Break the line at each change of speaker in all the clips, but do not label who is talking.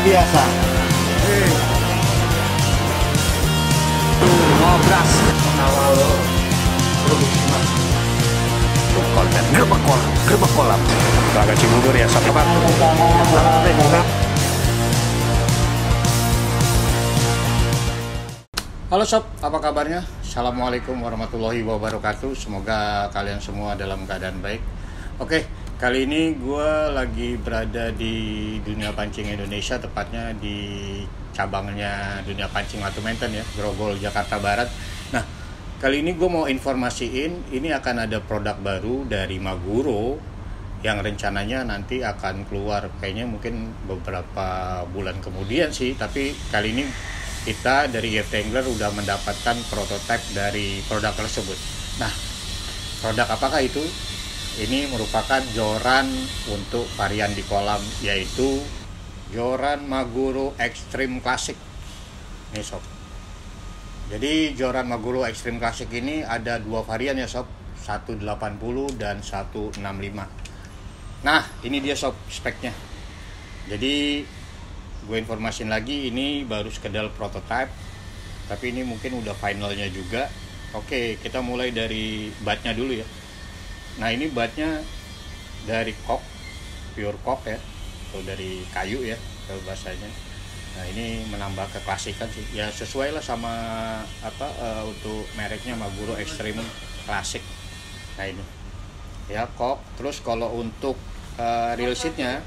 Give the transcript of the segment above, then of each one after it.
biasa.
Ngobras awal produksi mas konten gerbek kolam Raga Cibubur ya sobat. Halo sob, apa kabarnya? Assalamualaikum warahmatullahi wabarakatuh. Semoga kalian semua dalam keadaan baik. Oke, kali ini gue lagi berada di Dunia Pancing Indonesia, tepatnya di cabangnya Dunia Pancing Watu Menten ya, Grogol, Jakarta Barat. Nah, kali ini gue mau informasiin, ini akan ada produk baru dari Maguro yang rencananya nanti akan keluar kayaknya mungkin beberapa bulan kemudian sih, tapi kali ini kita dari EF Angler udah mendapatkan prototipe dari produk tersebut. Nah, produk apakah itu? Ini merupakan joran untuk varian di kolam, yaitu joran Maguro Extreme Classic. Nih sob. Jadi joran Maguro Extreme Classic ini ada dua varian ya sob, 180 dan 165. Nah, ini dia sob speknya. Jadi gue informasin lagi, ini baru sekedar prototype, tapi ini mungkin udah finalnya juga. Oke, kita mulai dari batnya dulu ya. Nah, ini batnya dari cork, pure cork ya, atau dari kayu ya kalau bahasanya. Nah, ini menambah keklasikan sih. Ya sesuai lah sama untuk mereknya Maguro Extreme Classic. Nah, ini ya cork. Terus kalau untuk reel sheetnya,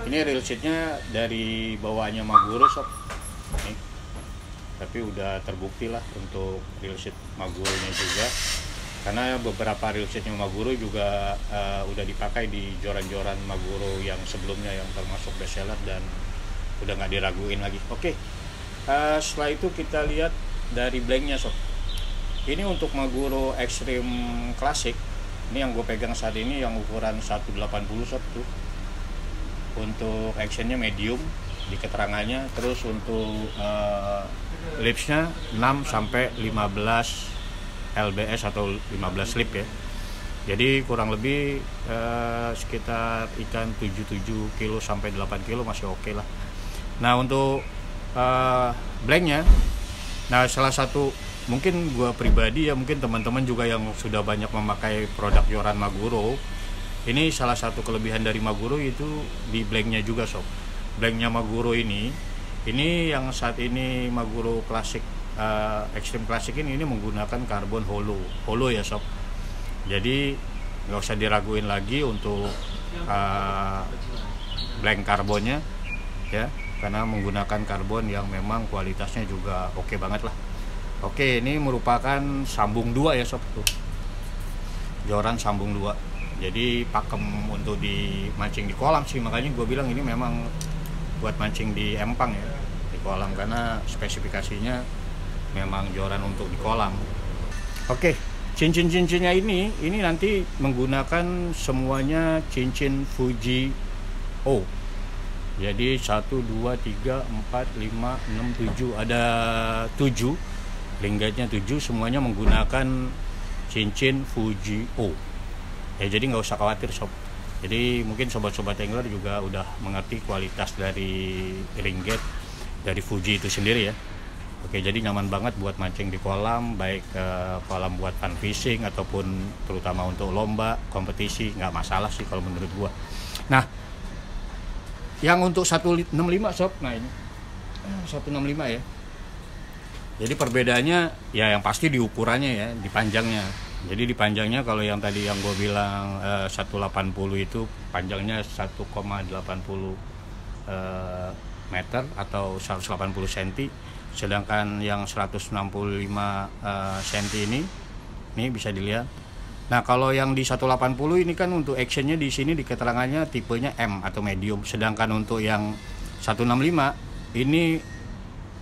ini reel sheetnya dari bawaannya Maguro sob. Nih. Tapi udah terbukti lah untuk reel sheet Maguronya juga. Karena beberapa reel sheetnya Maguro juga udah dipakai di joran-joran Maguro yang sebelumnya yang termasuk bestseller dan udah nggak diraguin lagi. Oke, setelah itu kita lihat dari blanknya sob. Ini untuk Maguro Extreme Classic. Ini yang gue pegang saat ini yang ukuran 180 sob tuh. Untuk actionnya medium di keterangannya. Terus untuk lipsnya 6 sampai 15 LBS atau 15 lip ya. Jadi kurang lebih sekitar ikan 77 kilo sampai 8 kilo masih oke lah. Nah, untuk blanknya, nah salah satu mungkin gue pribadi ya, mungkin teman-teman juga yang sudah banyak memakai produk joran Maguro, ini salah satu kelebihan dari Maguro itu di blanknya juga sob. Blanknya Maguro ini yang saat ini Maguro Classic Extreme Classic ini menggunakan karbon hollow ya sob. Jadi nggak usah diraguin lagi untuk blank karbonnya ya, karena menggunakan karbon yang memang kualitasnya juga oke banget lah. Oke, ini merupakan sambung 2 ya sob tuh. Joran sambung 2. Jadi pakem untuk dimancing di kolam sih, makanya gue bilang ini memang buat mancing di empang ya, di kolam, karena spesifikasinya memang joran untuk di kolam. Oke, cincin-cincinnya ini nanti menggunakan semuanya cincin Fuji O. Jadi 1, 2, 3, 4, 5, 6, 7, ada 7 ringgitnya, 7 semuanya menggunakan cincin Fuji O. Ya, jadi nggak usah khawatir sob. Jadi mungkin sobat-sobat angler juga udah mengerti kualitas dari ringgit dari Fuji itu sendiri ya. Oke, jadi nyaman banget buat mancing di kolam, baik kolam buat fun fishing ataupun terutama untuk lomba, kompetisi, nggak masalah sih kalau menurut gua. Nah, yang untuk 165 sob, nah ini 165 ya. Jadi perbedaannya ya yang pasti di ukurannya ya, di panjangnya. Jadi di panjangnya kalau yang tadi yang gue bilang 180 itu panjangnya 1,80 meter atau 180 cm. Sedangkan yang 165 cm ini bisa dilihat. Nah, kalau yang di 180 ini kan untuk actionnya di sini di keterangannya tipenya M atau medium. Sedangkan untuk yang 165 ini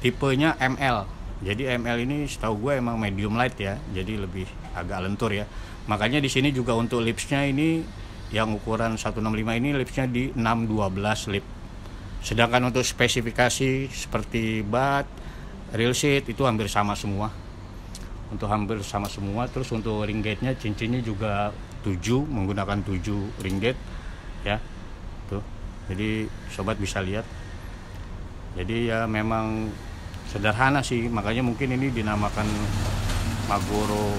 tipenya ML. Jadi ML ini setahu gue emang medium light ya. Jadi lebih agak lentur ya. Makanya di sini juga untuk lipsnya ini yang ukuran 165 ini lipsnya di 612 lip. Sedangkan untuk spesifikasi seperti bat, reel sheet itu hampir sama semua. Untuk hampir sama semua. Terus untuk ringgitnya, cincinnya juga 7, menggunakan 7 ringgit ya. Tuh. Jadi sobat bisa lihat. Jadi ya memang sederhana sih, makanya mungkin ini dinamakan Maguro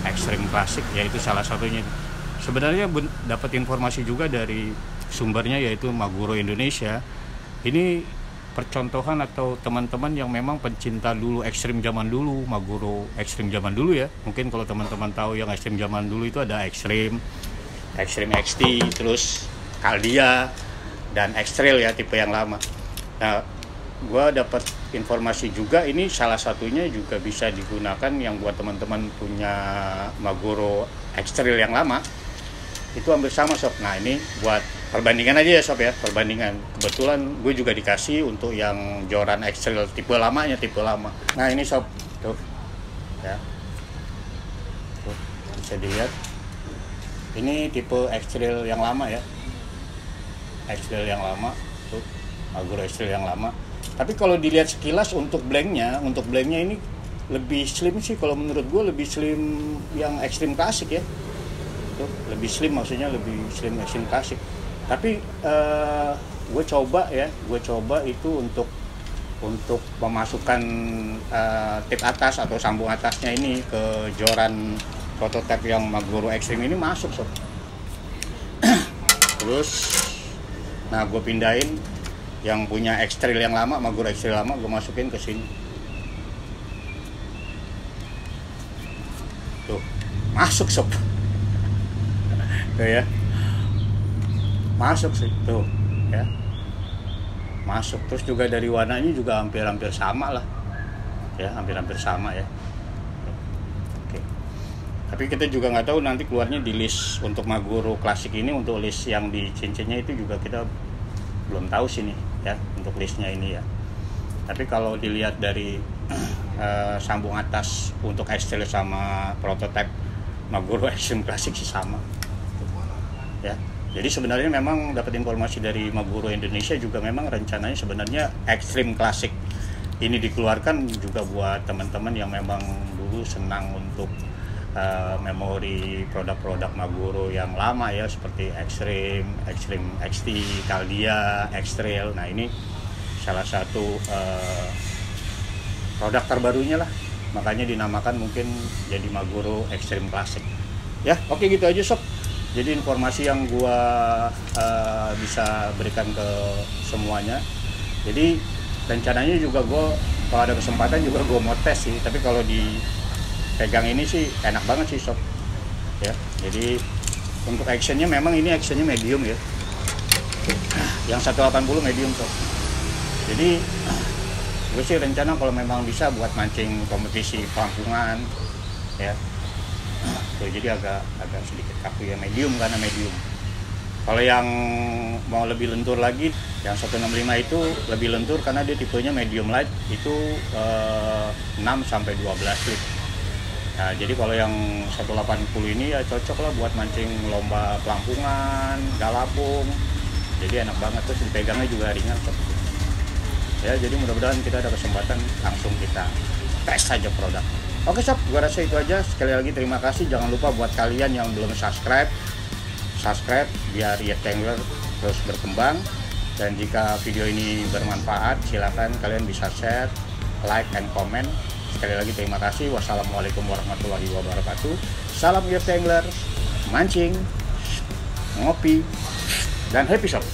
Extreme Classic, yaitu salah satunya. Sebenarnya dapat informasi juga dari sumbernya, yaitu Maguro Indonesia. Ini percontohan atau teman-teman yang memang pencinta dulu ekstrim zaman dulu, Maguro ekstrim zaman dulu ya. Mungkin kalau teman-teman tahu yang ekstrim zaman dulu itu ada ekstrim XT, terus Caldia dan X-Trail ya, tipe yang lama. Nah, gue dapat informasi juga ini salah satunya juga bisa digunakan yang buat teman-teman punya Maguro X-Trail yang lama. Itu hampir sama sob. Nah ini buat perbandingan aja ya sob ya, perbandingan. Kebetulan gue juga dikasih untuk yang joran X-Trail tipe lamanya, tipe lama. Nah ini sob, tuh ya, tuh bisa dilihat. Ini tipe X-Trail yang lama ya, X-Trail yang lama, tuh Maguro X-Trail yang lama. Tapi kalau dilihat sekilas untuk blanknya ini lebih slim sih kalau menurut gue, lebih slim yang Extreme Classic ya. Tuh, lebih slim, maksudnya lebih slim Extreme Classic. Tapi gue coba itu untuk memasukkan tip atas atau sambung atasnya ini ke joran prototipe yang Maguro Extreme ini masuk sob. Terus nah gue pindahin yang punya X-Trail yang lama, Maguro X-Trail lama, gue masukin ke sini. Tuh, masuk sob. Tuh ya, masuk sih tuh ya, masuk. Terus juga dari warnanya juga hampir sama lah ya, hampir sama ya. Oke, tapi kita juga nggak tahu nanti keluarnya di list untuk Maguro Classic ini, untuk list yang di cincinnya itu juga kita belum tahu sih nih ya, untuk listnya ini ya. Tapi kalau dilihat dari sambung atas untuk X-Trail sama prototipe Maguro Extreme Classic sih sama ya. Jadi sebenarnya memang dapat informasi dari Maguro Indonesia juga, memang rencananya sebenarnya Extreme Classic ini dikeluarkan juga buat teman-teman yang memang dulu senang untuk memori produk-produk Maguro yang lama ya, seperti Extreme XT, Caldia, X-Trail. Nah ini salah satu produk terbarunya lah, makanya dinamakan mungkin jadi Maguro Extreme Classic ya. Oke gitu aja sob. Jadi informasi yang gua bisa berikan ke semuanya. Jadi rencananya juga gua kalau ada kesempatan juga gua mau tes sih. Tapi kalau dipegang ini sih enak banget sih sob. Ya. Jadi untuk actionnya memang ini actionnya medium ya. Yang 180 medium sob. Jadi gue sih rencana kalau memang bisa buat mancing kompetisi pelampungan ya. Tuh, jadi agak sedikit kaku ya, medium karena medium. Kalau yang mau lebih lentur lagi, yang 165 itu lebih lentur karena dia tipenya medium light, itu 6 sampai 12 lip. Nah, jadi kalau yang 180 ini ya cocok lah buat mancing lomba pelampungan, galapung. Jadi enak banget, terus dipegangnya juga ringan sob. Ya, jadi mudah-mudahan kita ada kesempatan langsung kita tes saja produk. Oke sob, gua rasa itu aja. Sekali lagi terima kasih. Jangan lupa buat kalian yang belum subscribe biar YFTangler terus berkembang. Dan jika video ini bermanfaat, silakan kalian bisa share, like, and comment. Sekali lagi terima kasih. Wassalamualaikum warahmatullahi wabarakatuh. Salam YFTangler, mancing, ngopi, dan happy sob.